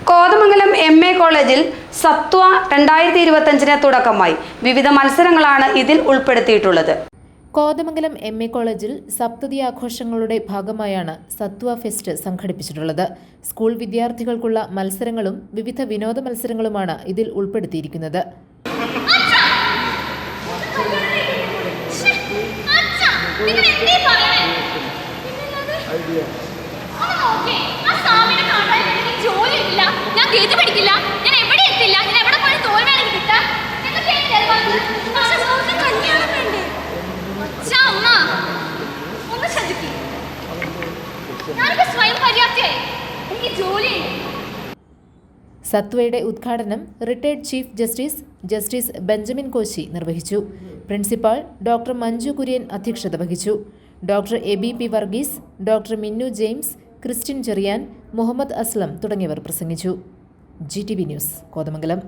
Kothamangalam MA കോളേജിൽ സത്വ 2025 തുടക്കമായി. വിവിധ മത്സരങ്ങളാണ് ഇതിൽ ഉൾപ്പെടുത്തിയിട്ടുള്ളത്. കോതമംഗലം MA കോളേജിൽ സപ്തതി ആഘോഷങ്ങളുടെ ഭാഗമായാണ് സത്വ ഫെസ്റ്റ് സംഘടിപ്പിച്ചിട്ടുള്ളത്. സ്കൂൾ വിദ്യാർത്ഥികൾക്കുള്ള മത്സരങ്ങളും വിവിധ വിനോദ മത്സരങ്ങളുമാണ് ഇതിൽ ഉൾപ്പെടുത്തിയിരിക്കുന്നത്. സത്വയുടെ ഉദ്ഘാടനം retired chief justice Benjamin Koshy നിർവഹിച്ചു. പ്രിൻസിപ്പാൾ ഡോക്ടർ മഞ്ജു കുര്യൻ അധ്യക്ഷത വഹിച്ചു. ഡോക്ടർ ABP വർഗീസ്, ഡോക്ടർ മിന്നു ജെയിംസ്, ക്രിസ്ത്യൻ ചെറിയാൻ, മുഹമ്മദ് അസ്ലം തുടങ്ങിയവർ പ്രസംഗിച്ചു. GTV news, Kothamangalam.